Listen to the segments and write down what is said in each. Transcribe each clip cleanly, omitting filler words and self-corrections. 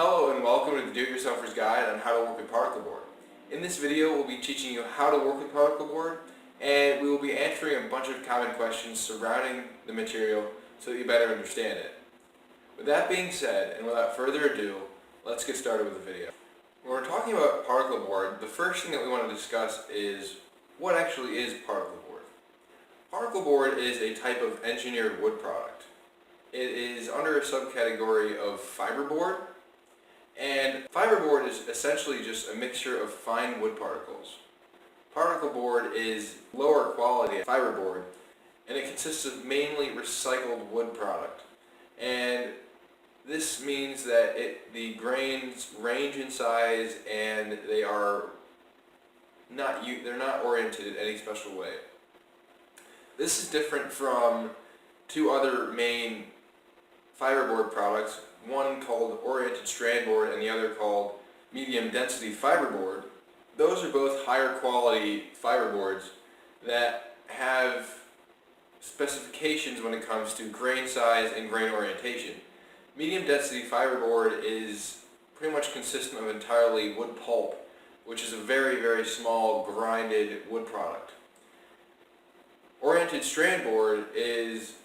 Hello and welcome to the Do-It-Yourselfer's Guide on how to work with particle board. In this video we'll be teaching you how to work with particle board, and we will be answering a bunch of common questions surrounding the material so that you better understand it. With that being said, and without further ado, let's get started with the video. When we're talking about particle board, the first thing that we want to discuss is what actually is particle board. Particle board is a type of engineered wood product. It is under a subcategory of fiberboard. And fiberboard is essentially just a mixture of fine wood particles. Particle board is lower quality fiberboard, and it consists of mainly recycled wood product. And this means that the grains range in size, and they're not oriented in any special way. This is different from two other main fiberboard products, one called oriented strandboard and the other called medium density fiberboard. Those are both higher quality fiberboards that have specifications when it comes to grain size and grain orientation. Medium density fiberboard is pretty much consistent of entirely wood pulp, which is a very, very small grinded wood product. Oriented strandboard is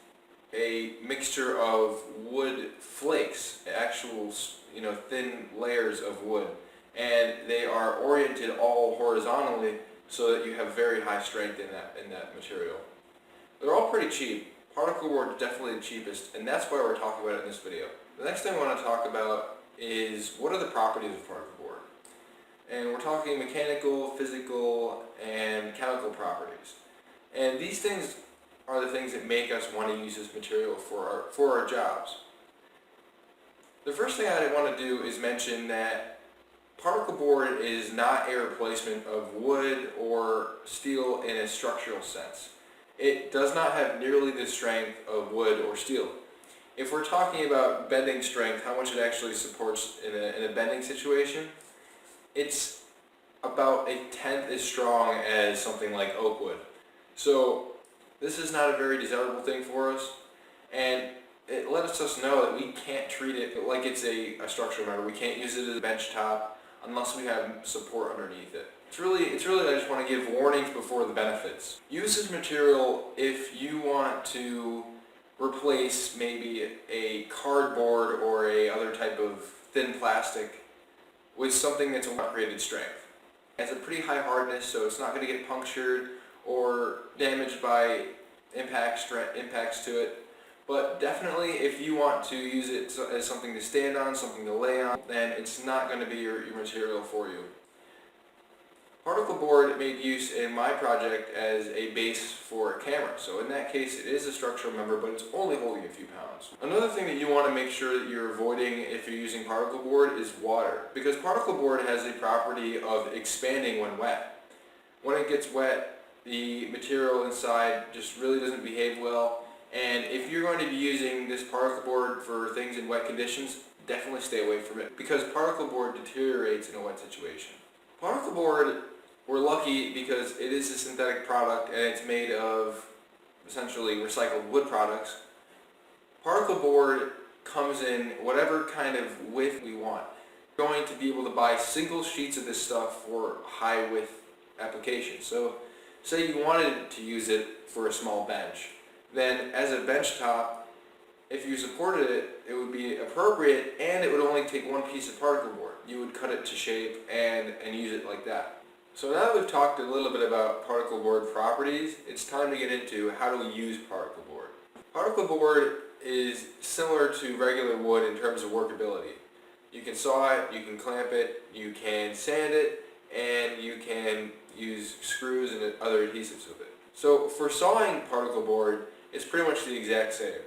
a mixture of wood flakes, actual thin layers of wood, and they are oriented all horizontally so that you have very high strength in that material. They're all pretty cheap. Particle board is definitely the cheapest, and that's why we're talking about it in this video. The next thing I want to talk about is what are the properties of particle board. And we're talking mechanical, physical, and chemical properties. And these things are the things that make us want to use this material for our jobs. The first thing I want to do is mention that particle board is not a replacement of wood or steel in a structural sense. It does not have nearly the strength of wood or steel. If we're talking about bending strength, how much it actually supports in a bending situation, it's about 1/10 as strong as something like oak wood. So this is not a very desirable thing for us, and it lets us know that we can't treat it like it's a structural member. We can't use it as a bench top unless we have support underneath it. It's really I just want to give warnings before the benefits. Use this material if you want to replace maybe a cardboard or a other type of thin plastic with something that's a upgraded strength. It has a pretty high hardness, so it's not going to get punctured or damaged by impacts to it. But definitely if you want to use it as something to stand on, something to lay on, then it's not going to be your material for you. Particle board made use in my project as a base for a camera. So in that case it is a structural member, but it's only holding a few pounds. Another thing that you want to make sure that you're avoiding if you're using particle board is water, because particle board has a property of expanding when wet. When it gets wet, the material inside just really doesn't behave well, and if you're going to be using this particle board for things in wet conditions, definitely stay away from it, because particle board deteriorates in a wet situation. Particle board, we're lucky because it is a synthetic product and it's made of essentially recycled wood products. Particle board comes in whatever kind of width we want. We're going to be able to buy single sheets of this stuff for high width applications. So say you wanted to use it for a small bench, then as a bench top, if you supported it, it would be appropriate, and it would only take one piece of particle board. You would cut it to shape and use it like that. So now that we've talked a little bit about particle board properties, it's time to get into how do we use particle board. Particle board is similar to regular wood in terms of workability. You can saw it, you can clamp it, you can sand it, and you can use screws and other adhesives with it. So for sawing particle board, it's pretty much the exact same.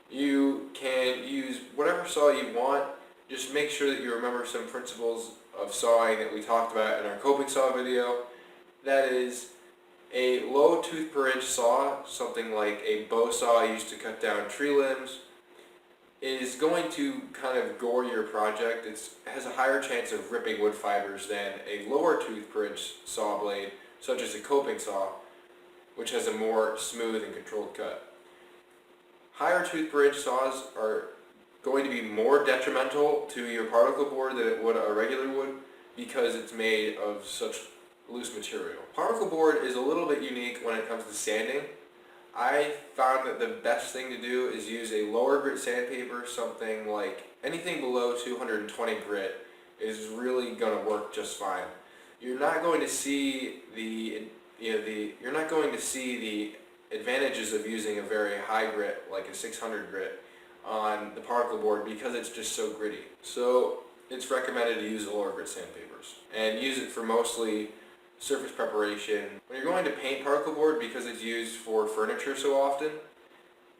You can use whatever saw you want. Just make sure that you remember some principles of sawing that we talked about in our coping saw video. That is, a low tooth per inch saw, something like a bow saw used to cut down tree limbs, is going to kind of gore your project. It has a higher chance of ripping wood fibers than a lower tooth per inch saw blade, such as a coping saw, which has a more smooth and controlled cut. Higher tooth per inch saws are going to be more detrimental to your particle board than it would a regular wood because it's made of such loose material. Particle board is a little bit unique when it comes to sanding. I found that the best thing to do is use a lower grit sandpaper, something like anything below 220 grit is really going to work just fine. You're not going to see the advantages of using a very high grit like a 600 grit on the particle board because it's just so gritty. So it's recommended to use the lower grit sandpapers and use it for mostly surface preparation. When you're going to paint particle board, because it's used for furniture so often,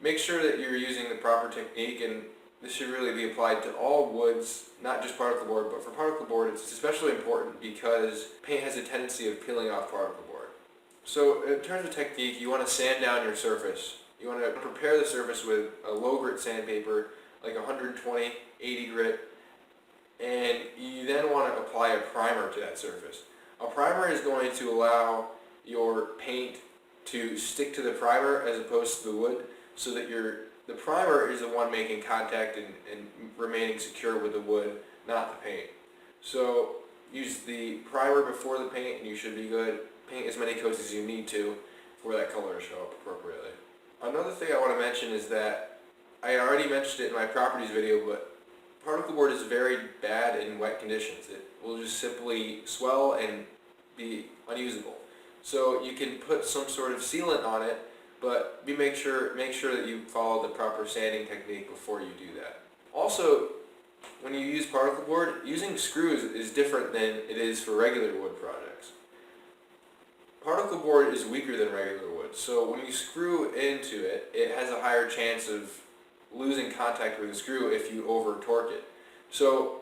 make sure that you're using the proper technique, and this should really be applied to all woods, not just particle board, but for particle board it's especially important because paint has a tendency of peeling off particle board. So in terms of technique, you want to sand down your surface. You want to prepare the surface with a low grit sandpaper, like 120, 80 grit, and you then want to apply a primer to that surface. A primer is going to allow your paint to stick to the primer as opposed to the wood, so that the primer is the one making contact and remaining secure with the wood, not the paint. So use the primer before the paint and you should be good. Paint as many coats as you need to for that color to show up appropriately. Another thing I want to mention is that I already mentioned it in my properties video, but particle board is very bad in wet conditions. It will just simply swell and be unusable. So you can put some sort of sealant on it, but make sure that you follow the proper sanding technique before you do that. Also, when you use particle board, using screws is different than it is for regular wood projects. Particle board is weaker than regular wood, so when you screw into it, it has a higher chance of losing contact with the screw if you over torque it. So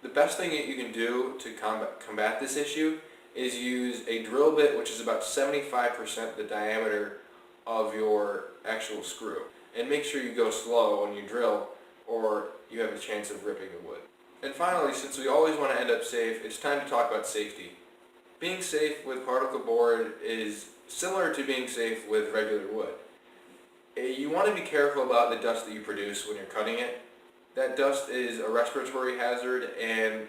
the best thing that you can do to combat this issue is use a drill bit, which is about 75% the diameter of your actual screw. And make sure you go slow when you drill, or you have a chance of ripping the wood. And finally, since we always want to end up safe, it's time to talk about safety. Being safe with particle board is similar to being safe with regular wood. You want to be careful about the dust that you produce when you're cutting it. That dust is a respiratory hazard and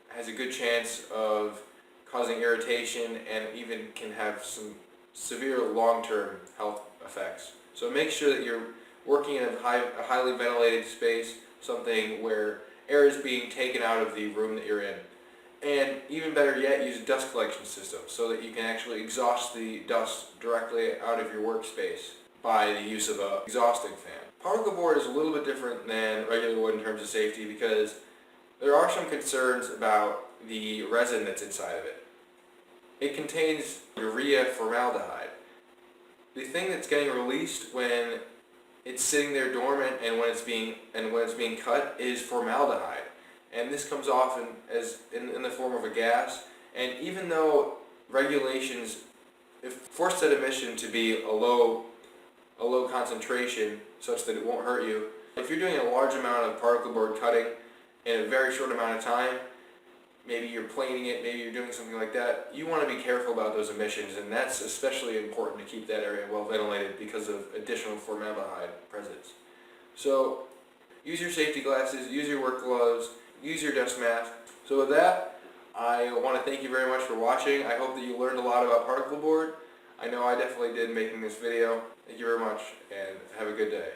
has a good chance of causing irritation and even can have some severe long-term health effects. So make sure that you're working in a highly ventilated space, something where air is being taken out of the room that you're in. And even better yet, use a dust collection system so that you can actually exhaust the dust directly out of your workspace by the use of an exhausting fan. Particle board is a little bit different than regular wood in terms of safety because there are some concerns about the resin that's inside of it. It contains urea formaldehyde. The thing that's getting released when it's sitting there dormant and when it's being cut is formaldehyde. And this comes off in the form of a gas. And even though regulations force that emission to be a low concentration such that it won't hurt you, if you're doing a large amount of particle board cutting in a very short amount of time, maybe you're planing it, maybe you're doing something like that, you want to be careful about those emissions, and that's especially important to keep that area well ventilated because of additional formaldehyde presence. So use your safety glasses, use your work gloves, use your dust mask. So with that, I want to thank you very much for watching. I hope that you learned a lot about particle board. I know I definitely did making this video. Thank you very much, and have a good day.